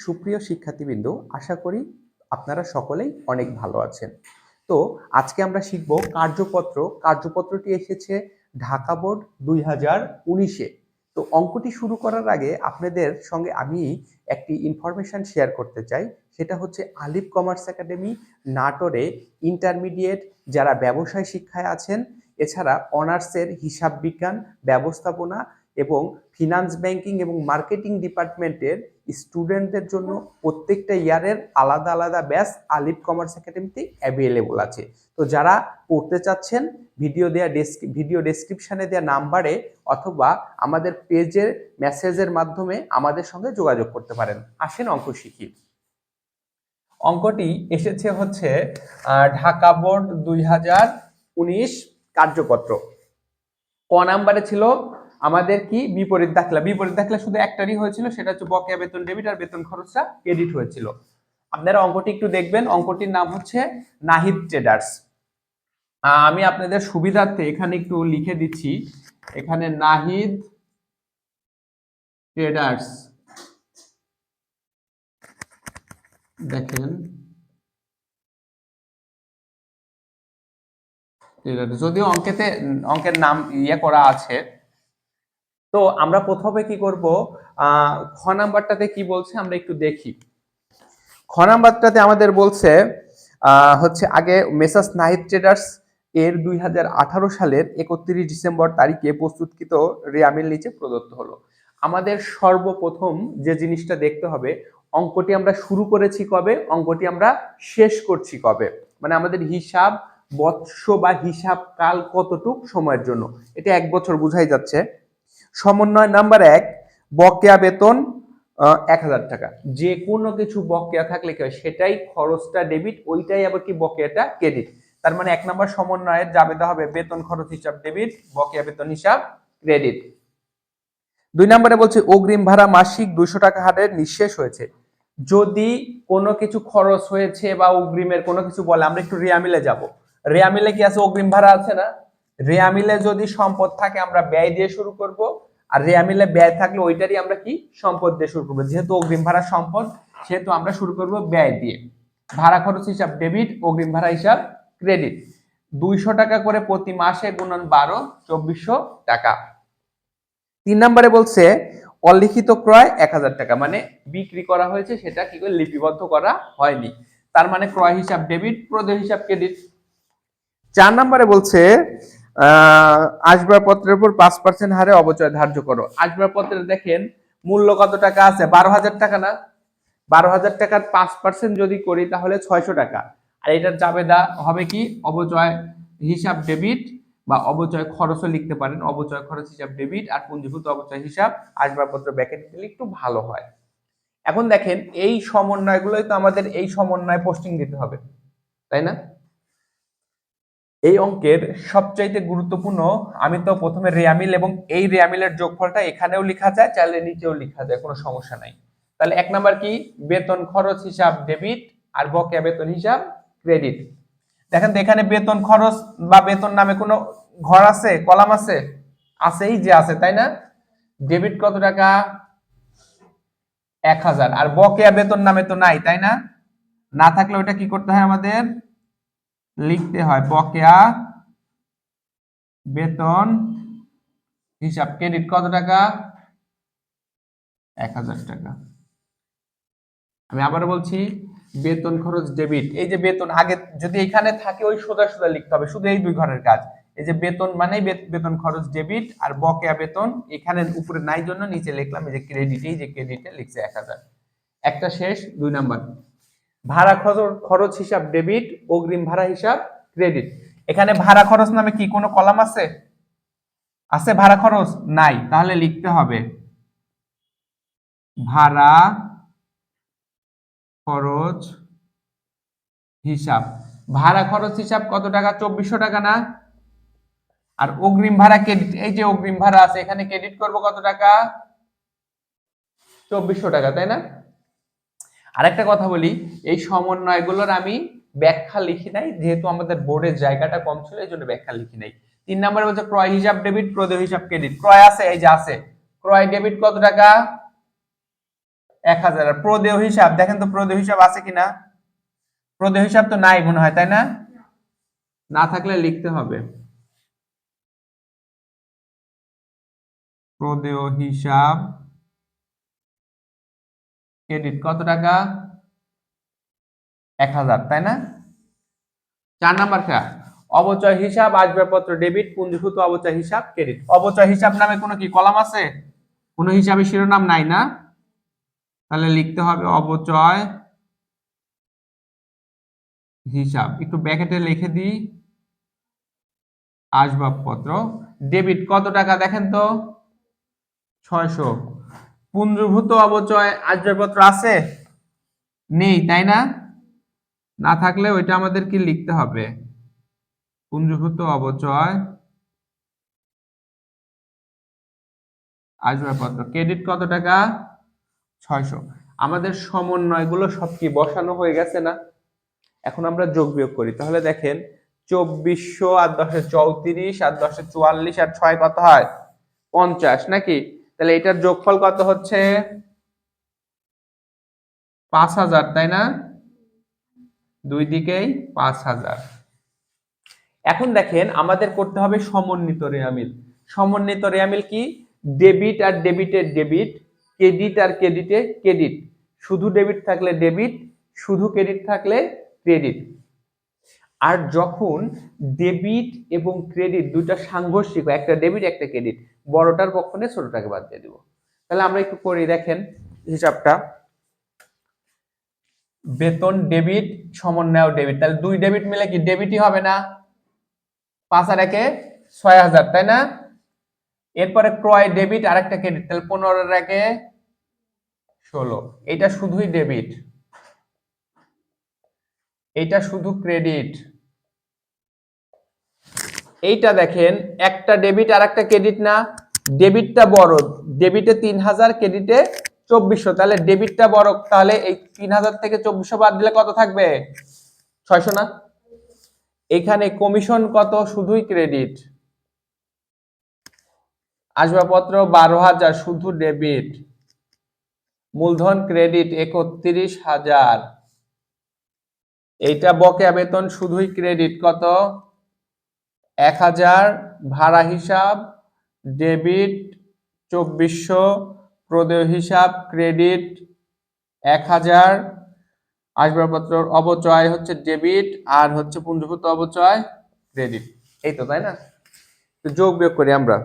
সুপ্রিয় শিক্ষার্থীবৃন্দ, আশা করি আপনারা সকলেই অনেক ভালো আছেন। তো আজকে আমরা শিখব কার্যপত্রটি এসেছে ঢাকা বোর্ড 2019-এ। তো অঙ্কটি শুরু করার আগে আপনাদের সঙ্গে আমি একটি ইনফরমেশন শেয়ার করতে চাই। সেটা হচ্ছে আলিফ কমার্স একাডেমি নাটোরে ইন্টারমিডিয়েট যারা ব্যবসায় শিক্ষায় আছেন, এছাড়া অনার্সের হিসাব বিজ্ঞান, ব্যবস্থাপনা এবং ফিনান্স ব্যাংকিং এবং মার্কেটিং ডিপার্টমেন্টের স্টুডেন্টদের জন্য প্রত্যেকটা ইয়ারের আলাদা আলাদা ব্যাচ আলিফ কমার্স একাডেমিতে অ্যাভেলেবল আছে। তো যারা পড়তে চাচ্ছেন ভিডিও ডেসক্রিপশনে দেওয়া নাম্বারে অথবা আমাদের পেজের মেসেজের মাধ্যমে আমাদের সঙ্গে যোগাযোগ করতে পারেন। আসেন অঙ্ক শিখি। অঙ্কটি এসেছে হচ্ছে ঢাকা বোর্ড 2019 কার্যপত্র। ক নাম্বারে ছিল আমাদের কি বিপরীত দাখলা শুধু একটারই হয়েছিল, সেটা হচ্ছে বকেয়া বেতন ডেবিট আর বেতন খরচটা ক্রেডিট হয়েছিল। আপনারা অঙ্কটি একটু দেখবেন। অঙ্কটির নাম হচ্ছে নাহিদ ট্রেডার্স। আমি আপনাদের সুবিধার্থে এখানে একটু লিখে দিচ্ছি, এখানে নাহিদ ট্রেডার্স দেখেন, যদিও অঙ্কের নাম করা আছে। তো আমরা প্রথমে কি করব, খ নাম্বারটাতে কি বলছে আমরা একটু দেখি। খ নাম্বারটাতে আমাদের বলছে হচ্ছে আগে মেসার্স নাহিদ ট্রেডার্স এর 2018 সালের 31 ডিসেম্বর তারিখে প্রস্তুতকৃত রেয়ামিল নিচে প্রদত্ত হলো। আমাদের সর্বপ্রথম যে জিনিসটা দেখতে হবে, অঙ্কটি আমরা শুরু করেছি কবে, অঙ্কটি আমরা শেষ করছি কবে, মানে আমাদের হিসাব বৎস বা হিসাব কাল কতটুক সময়ের জন্য, এটা 1 বছর বুঝাই যাচ্ছে। সমন্বয় নাম্বার 1, বকেয়া বেতন 1000 টাকা। যে কোনো কিছু বকেয়া থাকলে কি হয়, সেটাই খরচটা ডেবিট, ওইটাই আবার কি বকেয়াটা ক্রেডিট। তার মানে 1 নম্বর সমন্বয়ের জাবেদা হবে বেতন খরচ হিসাব ডেবিট, বকেয়া বেতন হিসাব ক্রেডিট। 2 নম্বরে বলছে অগ্রিম ভাড়া মাসিক 200 টাকা হারে নিঃশেষ হয়েছে। যদি কোনো কিছু খরচ হয়েছে বা অগ্রিমের কোনো কিছু বলে, আমরা একটু রেয়ামিলে যাব। রেয়ামিলে কি আছে, অগ্রিম ভাড়া আছে না? রেয়ামিলে যদি সম্পদ থাকে আমরা ব্যয় দিয়ে শুরু করব, আর রেয়ামিলে ব্যয় থাকলে ওইটারই আমরা কি সম্পদ দিয়ে শুরু করব। যেহেতু অগ্রিম ভাড়া সম্পদ, সেহেতু আমরা শুরু করব ব্যয় দিয়ে। ভাড়া খরচ হিসাব ডেবিট, অগ্রিম ভাড়া হিসাব ক্রেডিট। 200 টাকা করে প্রতি মাসে গুণন 12, 2400 টাকা। 3 নম্বরে বলছে অলিখিত ক্রয় 1000 টাকা, মানে বিক্রি করা হয়েছে সেটা কি করে লিপিবদ্ধ করা হয়নি, তার মানে ক্রয় হিসাব ডেবিট, প্রদেয় হিসাব ক্রেডিট। 4 নম্বরে বলছে আসবাবপত্রের উপর 5% হারে অবচয় ধার্য করো। আসবাবপত্রে দেখেন মূল্য কত টাকা আছে, 12,000 টাকা না? 12,000 টাকার 5% যদি করি তাহলে 600 টাকা। আর এটার জাবেদা হবে কি অবচয় হিসাব ডেবিট, বা অবচয় খরচও লিখতে পারেন, অবচয় খরচ হিসাব ডেবিট, আর পুঞ্জীভূত অবচয় হিসাব আসবাবপত্র ব্র্যাকেট দিলে একটু ভালো হয়। এখন দেখেন এই সমন্বয়গুলোই তো আমাদের এই সমন্বয় পোস্টিং দিতে হবে, তাই না? এই অঙ্কের সবচাইতে গুরুত্বপূর্ণ, আমি তো প্রথমে রেয়ামিল এবং এই রেয়ামিলের যোগফলটা এখানেও লেখা যায়, চাইলে নিচেও লেখা যায়, কোনো সমস্যা নাই। তাহলে 1 নাম্বার কি বেতন খরচ হিসাব ডেবিট আর বকেয়া বেতন হিসাব ক্রেডিট। দেখেন তো এখানে বেতন খরচ বা বেতন নামে কোনো ঘর আছে, কলাম আছে? আছেই যে আছে, তাই না? ডেবিট কত টাকা, 1000, আর বকেয়া বেতন নামে তো নাই, তাই না? না থাকলে ওটা কি করতে হয়, আমাদের লিখতে হয় বকেয়া বেতন হিসাব ক্রেডিট কত টাকা, 1000 টাকা। আমি আবার বলছি বেতন খরচ ডেবিট, এই যে বেতন আগে যদি এখানে থাকে ওই সোজা সোজা লিখতে হবে, শুধু এই 2 ঘরের কাজ। এই যে বেতন মানে বেতন খরচ ডেবিট, আর বকেয়া বেতন এখানে উপরে নাই জন্য নিচে লিখলাম এই যে ক্রেডিট, এই যে ক্রেডিটে লিখছে 1000। একটা শেষ। 2 নাম্বার ভাড়া খরচ হিসাব ডেবিট, অগ্রিম ভাড়া হিসাব ক্রেডিট। এখানে ভাড়া খরচ নামে কি কোনো কলাম আছে? আছে ভাড়া খরচ? নাই, তাহলে লিখতে হবে ভাড়া খরচ হিসাব। ভাড়া খরচ হিসাব কত টাকা, 2400 টাকা না? আর অগ্রিম ভাড়া ক্রেডিট, এই যে অগ্রিম ভাড়া আছে এখানে ক্রেডিট করব কত টাকা, 2400 টাকা, তাই না? আরেকটা কথা বলি, এই সমন্বয়গুলোর আমি ব্যাখ্যা লিখি নাই, যেহেতু আমাদের বোর্ডের জায়গাটা কম ছিল এই জন্য ব্যাখ্যা লিখি নাই। 3 নম্বরে বলছে ক্রয় হিসাব ডেবিট, প্রদেয় হিসাব ক্রেডিট। ক্রয় আছে, এই যে আছে, ক্রয় ডেবিট কত টাকা, 1000। আর প্রদেয় হিসাব দেখেন তো, প্রদেয় হিসাব আছে কিনা? প্রদেয় হিসাব তো নাই মনে হয়, তাই না? না থাকলে লিখতে হবে। প্রদেয় হিসাব ক্রেডিট কত টাকা? 1000, তাই না? 4 নাম্বারটা অবচয় হিসাব আসবাবপত্র ডেবিট, পুঞ্জীভূত অবচয় হিসাব ক্রেডিট। অবচয় হিসাব নামে কোনো কি কলাম আছে? কোনো হিসাবে শিরোনাম নাই না? তাহলে লিখতে হবে অবচয় হিসাব। একটু ব্র্যাকেটে লিখে দিই আসবাবপত্র ডেবিট কত টাকা দেখেন তো? 600। পুঞ্জীভূত অবচয় আসবাবপত্র আছে? নেই, তাই না? না থাকলে ওইটা আমাদের কি লিখতে হবে? পুঞ্জীভূত অবচয় আসবাবপত্র ক্রেডিট কত টাকা? 600। আমাদের সমন্বয়গুলো সব কি বসানো হয়ে গেছে না? এখন আমরা যোগ বিয়োগ করি। তাহলে দেখেন 2400 আর 10 34 আর 10 44 আর 6 কত হয়? 50 নাকি? তাহলে এটার যোগফল কত হচ্ছে? 5000, তাই না? দুই দিকেই 5000। এখন দেখেন আমাদের করতে হবে সমন্বিত রেয়ামিল। সমন্বিত রেয়ামিল কি? ডেবিট আর ডেবিটের ডেবিট, ক্রেডিট আর ক্রেডিটে ক্রেডিট। শুধু ডেবিট থাকলে ডেবিট, শুধু ক্রেডিট থাকলে ক্রেডিট। আর যখন ডেবিট এবং ক্রেডিট দুইটা সাংঘর্ষিক হয়, একটা ডেবিট একটা ক্রেডিট, বড়টার পক্ষ নিয়ে ছোটটাকে বাদ দিয়ে দিব। তাহলে আমরা একটু করি, দেখেন হিসাবটা। বেতন ডেবিট, সমন্বয় ডেবিট, তাহলে দুই ডেবিট মিলে কি ডেবিটই হবে না? 5 আর 1 6000, তাই না? এরপরে ক্রয় ডেবিট আর একটা ক্রেডিট, তাহলে 15 আর 1 16। এটা শুধুই ডেবিট, এইটা শুধু ক্রেডিট। এইটা দেখেন একটা ডেবিট আর একটা ক্রেডিট না? ডেবিটটা বড়, ডেবিটে 3000, ক্রেডিটে 2400, তাহলে ডেবিটটা বড়। তাহলে এই 3000 থেকে 2400 বাদ দিলে কত থাকবে? 600 না? এখানে কমিশন কত? শুধুই ক্রেডিট। আসবাবপত্র 12000, শুধু ডেবিট। মূলধন ক্রেডিট 31000। এইটা বকেয়া বেতন, শুধুই ক্রেডিট, কত? 1000। ভাড়া হিসাব ডেবিট 2400, প্রদেয় হিসাব ক্রেডিট 1000, আসবাবপত্র অবচয় হচ্ছে ডেবিট, আর হচ্ছে পুঞ্জীভূত অবচয় ক্রেডিট। এই তো, তাই না? তো যোগ বিয়োগ করি আমরা।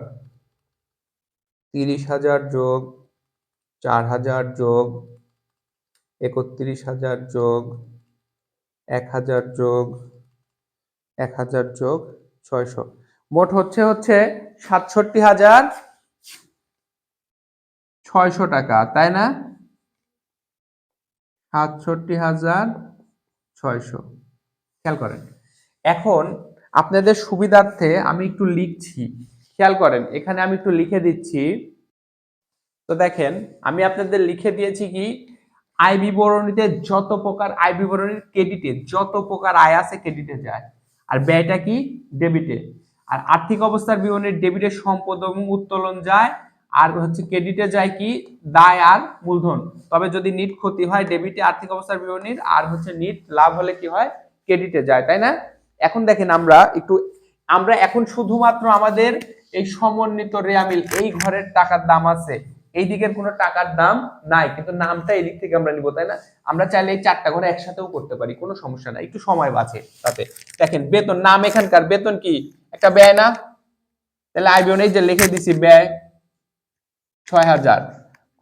30000 যোগ 4000 যোগ 31000 যোগ 1000 যোগ 1000 যোগ 600, মোট হচ্ছে 67600 টাকা, তাই না? 67600। খেয়াল করেন, এখন আপনাদের সুবিধার্থে আমি একটু লিখছি, খেয়াল করেন এখানে আমি একটু লিখে দিচ্ছি। তো দেখেন আমি আপনাদের লিখে দিয়েছি কি, আয় বিবরণীতে যত প্রকার আয় বিবরণীর ক্রেডিটে যত প্রকার আয় আছে ক্রেডিটে যায়, আর ব্যয়টা কি? ডেবিটে। আর আর্থিক অবস্থার বিবরণীর ডেবিটে সম্পদ এবং উত্তোলন যায়, আর হচ্ছে ক্রেডিটে যায় কি? দায় আর মূলধন। তবে যদি নিট ক্ষতি হয় ডেবিটে আর্থিক অবস্থার বিবরণীর, আর হচ্ছে নিট লাভ হলে কি হয়? ক্রেডিটে যায়, তাই না? এখন দেখেন আমরা এখন শুধুমাত্র আমাদের এই সমন্বিত রেয়ামিল এই ঘরের টাকার দাম আছে, এই দিকের কোনো টাকার দাম নাই, কিন্তু নামটা এই দিক থেকে আমরা নিব, তাই না? আমরা চাইলে এই চারটা ঘরে একসাথেও করতে পারি, কোনো সমস্যা নাই, একটু সময় বাঁচে তাতে। দেখেন বেতন নাম, এখানকার বেতন কি? একটা ব্যয় না? তাহলে আয় বিবরণী যে লিখে দিছি ব্যয় 6000।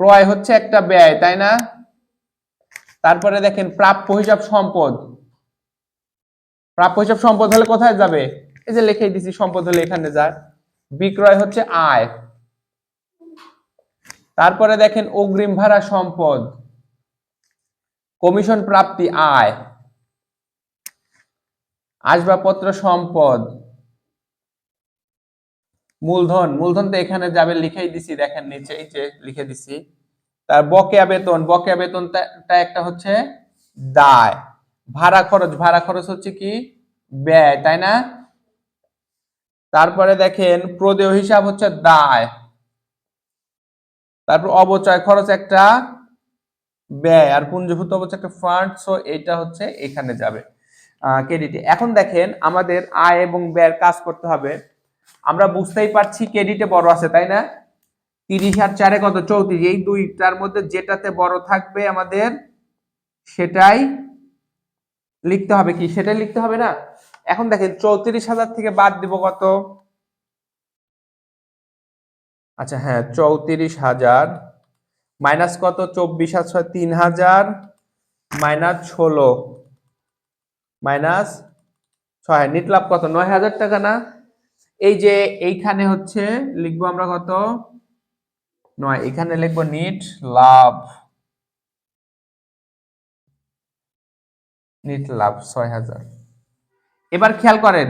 ক্রয় হচ্ছে একটা ব্যয়, তাই না? তারপরে দেখেন প্রাপ্য হিসাব সম্পদ, প্রাপ্য হিসাব সম্পদ হলে কোথায় যাবে? এই যে লিখে দিছি সম্পদ হলে এখানে যায়। বিক্রয় হচ্ছে আয়। তারপরে দেখেন অগ্রিম ভাড়া সম্পদ, কমিশন প্রাপ্তি আয়, আসবাবপত্র সম্পদ, মূলধন, মূলধন তো এখানে যাবে, লিখেই দিছি, দেখেন নিচে এই যে লিখে দিছি। তার বকেয়া বেতন, বকেয়া বেতনটা একটা হচ্ছে দায়। ভাড়া খরচ, ভাড়া খরচ হচ্ছে কি? ব্যয়, তাই না? তারপরে দেখেন প্রদেয় হিসাব হচ্ছে দায়। তারপর অবচয় খরচ একটা ব্যয়, আর পুঞ্জভূত হচ্ছে একটা ফান্ড, সো এটা হচ্ছে এখানে যাবে ক্রেডিটে। এখন দেখেন আমাদের আয় এবং ব্যয়ের কাজ করতে হবে। আমরা বুঝতেই পারছি ক্রেডিটে বড় আছে, তাই না? 30 আর 4 কত, 34। এই দুইটার মধ্যে যেটাতে বড় থাকবে আমাদের সেটাই লিখতে হবে। কি সেটাই লিখতে হবে না? এখন দেখেন 34,000 থেকে বাদ দিব কত? আচ্ছা হ্যাঁ, 34,000 মাইনাস কত, 24 আর 6 3,000 মাইনাস 16 মাইনাস 6, নিট লাভ কত, 9,000 টাকা না? এই যে এইখানে হচ্ছে লিখবো আমরা কত, 9, এখানে লিখবো নিট লাভ, নিট লাভ 6,000। এবার খেয়াল করেন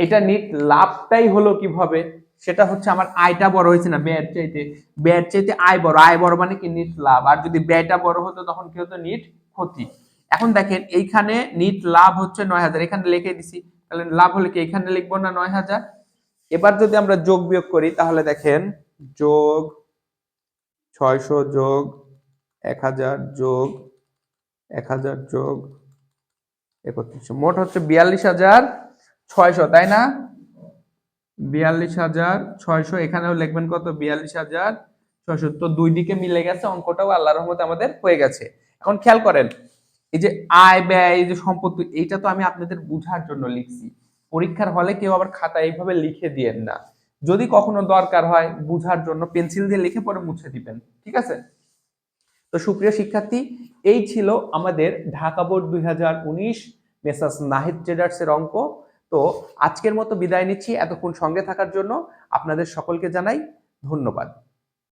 এটা নিট লাভটাই হলো কিভাবে, সেটা হচ্ছে আমার আয়টা বড় হয়েছে না ব্যয়ের চাইতে, ব্যয়ের চাইতে আয় বড়, আয় বড় মানে কি নিট লাভ, আর যদি ব্যয়টা বড় হতো তখন কি হতো, নিট ক্ষতি। এখন দেখেন এইখানে নিট লাভ হচ্ছে 9,000, এখানে লিখে দিছি, তাহলে লাভ হলে কি এখানে লিখবো না 9,000? এবার যদি আমরা যোগ বিয়োগ করি তাহলে দেখেন যোগ 600 যোগ 1,000 যোগ 1,000 যোগ 31, মোট হচ্ছে 42,600, তাই না? 42,600, এখানেও লিখবেন কত, 42,600। তো দুই দিকে মিলে গেছে, অঙ্কটাও আল্লাহর রহমতে আমাদের হয়ে গেছে। এখন খেয়াল করেন এই যে আয় ব্যয়, এই যে সম্পত্তি, এইটা তো আমি আপনাদের বুঝার জন্য লিখছি। পরীক্ষার হলে কেউ আবার খাতায় এইভাবে লিখে দিয়েন না। যদি কখনো দরকার হয় বুঝার জন্য পেন্সিল দিয়ে লিখে পরে মুছে দিবেন, ঠিক আছে? তো সুপ্রিয় শিক্ষার্থী, এই ছিল আমাদের Dhaka board 2019 messrs Nahid traders এর অঙ্ক। তো আজকের মতো বিদায় নিচ্ছি, এতক্ষণ সঙ্গে থাকার জন্য আপনাদের সকলকে জানাই ধন্যবাদ।